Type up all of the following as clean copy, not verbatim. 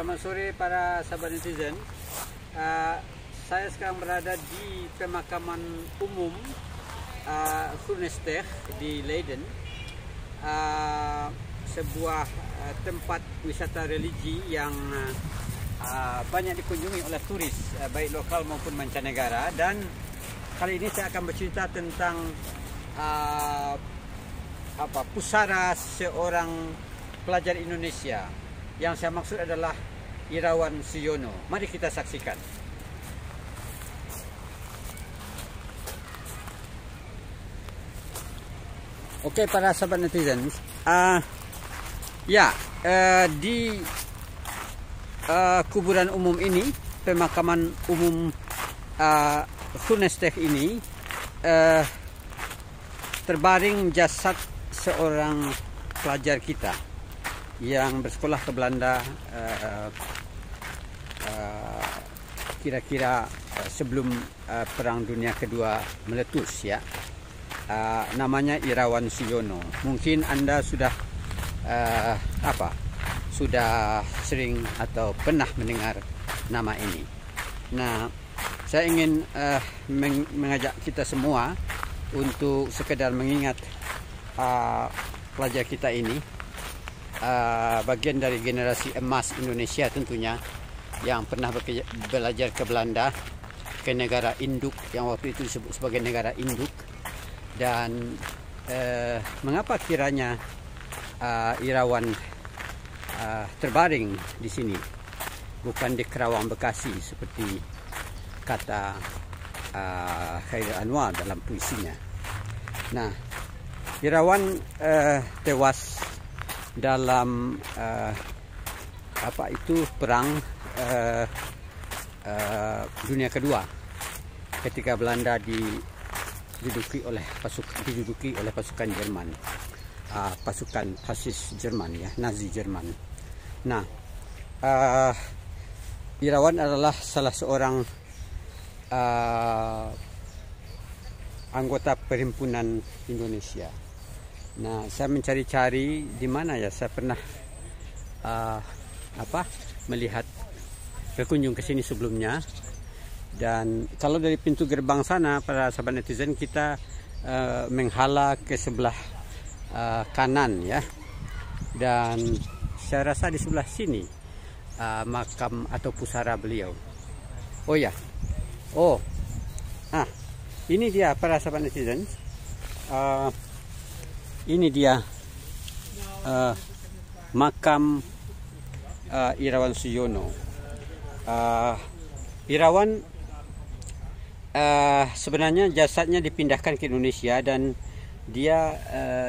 Selamat sore para sahabat netizen. Saya sekarang berada di pemakaman umum Groenesteeg di Leiden, sebuah tempat wisata religi yang banyak dikunjungi oleh turis baik lokal maupun mancanegara. Dan kali ini saya akan bercerita tentang pusara seorang pelajar Indonesia. Yang saya maksud adalah Irawan Suyono. Mari kita saksikan. Oke, para sahabat netizen, di kuburan umum ini, pemakaman umum Groenesteeg ini, terbaring jasad seorang pelajar kita yang bersekolah ke Belanda kira-kira sebelum Perang Dunia Kedua meletus, ya. Namanya Irawan Suyono. Mungkin Anda sudah sering atau pernah mendengar nama ini. Nah, saya ingin mengajak kita semua untuk sekedar mengingat pelajar kita ini, bagian dari generasi emas Indonesia tentunya, yang pernah belajar ke Belanda, ke negara induk yang waktu itu disebut sebagai negara induk. Dan mengapa kiranya Irawan terbaring di sini, bukan di Kerawang Bekasi seperti kata Khairil Anwar dalam puisinya. Nah, Irawan tewas dalam Perang Dunia Kedua, ketika Belanda diduduki oleh pasukan Jerman, pasukan fasis Jerman, ya, Nazi Jerman. Nah, Irawan adalah salah seorang anggota Perhimpunan Indonesia. Nah, saya mencari-cari di mana ya saya pernah melihat berkunjung ke sini sebelumnya. Dan kalau dari pintu gerbang sana, para sahabat netizen, kita menghala ke sebelah kanan, ya. Dan saya rasa di sebelah sini makam atau pusara beliau. Oh ya, ini dia para sahabat netizen. Ini dia makam Irawan Suyono. Irawan sebenarnya jasadnya dipindahkan ke Indonesia, dan dia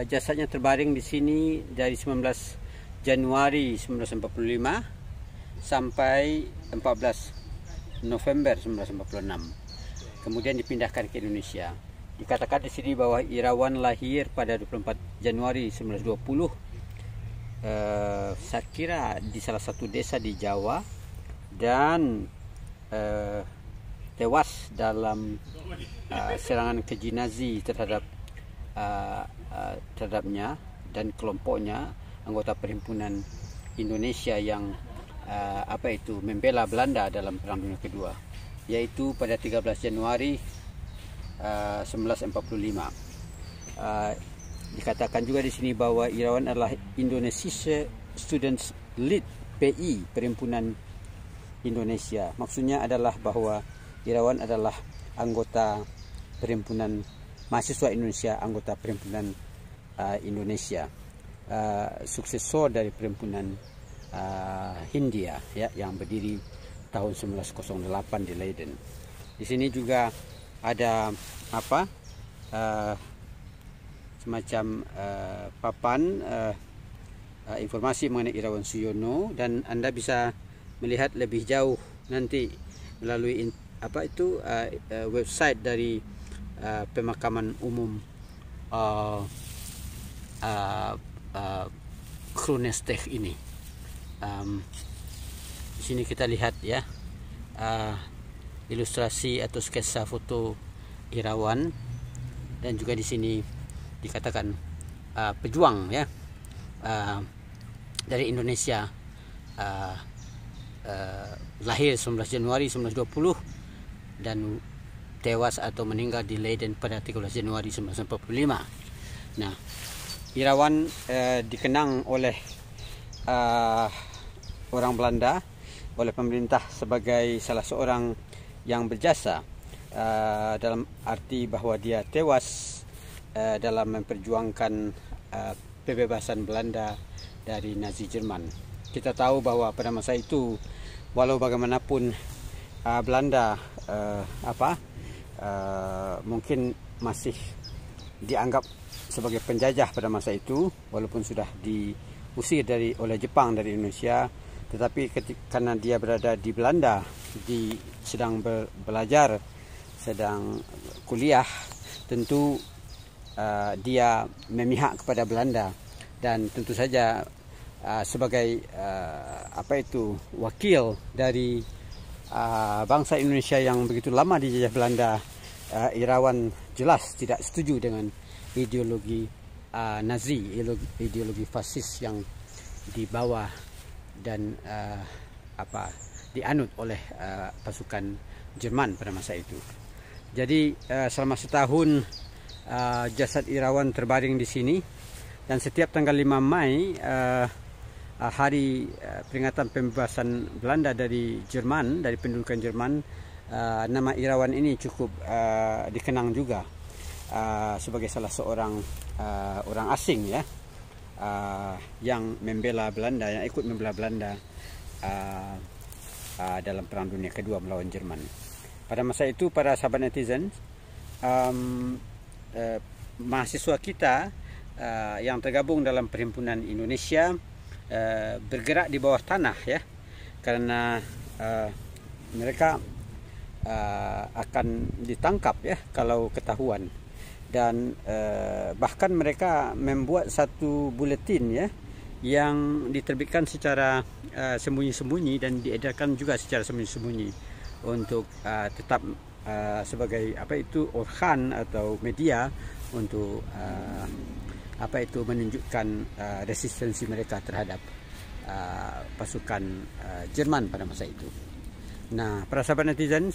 jasadnya terbaring di sini dari 19 Januari 1945 sampai 14 November 1946. Kemudian dipindahkan ke Indonesia. Dikatakan di sini bahwa Irawan lahir pada 24 Januari 1920. Saya kira di salah satu desa di Jawa, dan tewas dalam serangan keji Nazi terhadapnya dan kelompoknya, anggota Perhimpunan Indonesia yang membela Belanda dalam Perang Dunia Kedua, yaitu pada 13 Januari 1945. Dikatakan juga di sini bahwa Irawan adalah Indonesia Students Lead PI, Perhimpunan Indonesia. Maksudnya adalah bahwa Irawan adalah anggota Perhimpunan Mahasiswa Indonesia, anggota Perhimpunan Indonesia, suksesor dari Perhimpunan Hindia, ya, yang berdiri tahun 1908 di Leiden. Di sini juga ada semacam papan informasi mengenai Irawan Suyono, dan Anda bisa melihat lebih jauh nanti melalui website dari pemakaman umum Groenesteeg ini. Di sini kita lihat, ya, ilustrasi atau sketsa foto Irawan, dan juga di sini dikatakan pejuang, ya, dari Indonesia lahir 19 Januari 1920 dan tewas atau meninggal di Leiden pada 13 Januari 1945. Nah, Irawan dikenang oleh orang Belanda, oleh pemerintah sebagai salah seorang yang berjasa, dalam arti bahwa dia tewas dalam memperjuangkan pembebasan Belanda dari Nazi Jerman. Kita tahu bahwa pada masa itu, walau bagaimanapun Belanda mungkin masih dianggap sebagai penjajah pada masa itu, walaupun sudah diusir oleh Jepang dari Indonesia, tetapi karena dia berada di Belanda, sedang belajar, sedang kuliah, tentu dia memihak kepada Belanda, dan tentu saja sebagai wakil dari bangsa Indonesia yang begitu lama dijajah Belanda, Irawan jelas tidak setuju dengan ideologi Nazi, ideologi fasis yang dibawa dan dianut oleh pasukan Jerman pada masa itu. Jadi selama setahun jasad Irawan terbaring di sini, dan setiap tanggal 5 Mei hari peringatan pembebasan Belanda dari Jerman, dari pendudukan Jerman, nama Irawan ini cukup dikenang juga sebagai salah seorang orang asing, ya, yang membela Belanda, yang ikut membela Belanda dalam Perang Dunia Kedua melawan Jerman. Pada masa itu, para sahabat netizen, mahasiswa kita yang tergabung dalam Perhimpunan Indonesia bergerak di bawah tanah, ya, karena mereka akan ditangkap, ya, kalau ketahuan, dan bahkan mereka membuat satu buletin, ya, yang diterbitkan secara sembunyi-sembunyi dan diedarkan juga secara sembunyi-sembunyi untuk tetap sebagai organ atau media untuk menunjukkan resistensi mereka terhadap pasukan Jerman pada masa itu. Nah, para sahabat netizen,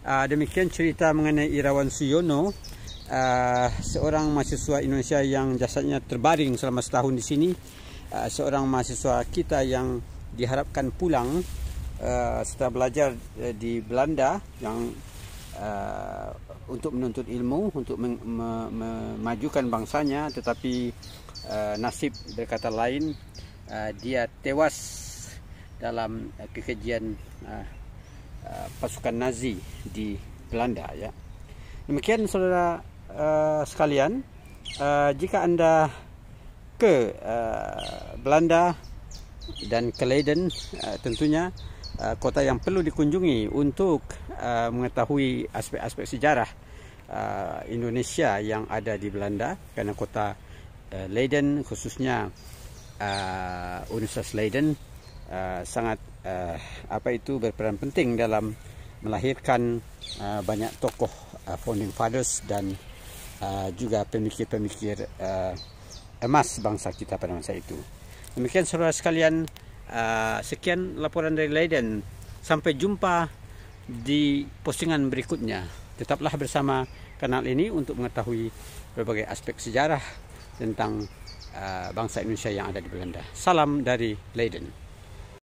demikian cerita mengenai Irawan Suyono, seorang mahasiswa Indonesia yang jasadnya terbaring selama setahun di sini, seorang mahasiswa kita yang diharapkan pulang setelah belajar di Belanda, yang untuk menuntut ilmu, untuk memajukan bangsanya, tetapi nasib berkata lain, dia tewas dalam kekejian pasukan Nazi di Belanda, ya. Demikian saudara sekalian, jika Anda ke Belanda dan ke Leiden, tentunya kota yang perlu dikunjungi untuk mengetahui aspek-aspek sejarah Indonesia yang ada di Belanda, karena kota Leiden, khususnya Universitas Leiden, sangat berperan penting dalam melahirkan banyak tokoh founding fathers dan juga pemikir-pemikir emas bangsa kita pada masa itu. Demikian saudara sekalian, sekian laporan dari Leiden. Sampai jumpa di postingan berikutnya. Tetaplah bersama kanal ini untuk mengetahui berbagai aspek sejarah tentang bangsa Indonesia yang ada di Belanda. Salam dari Leiden.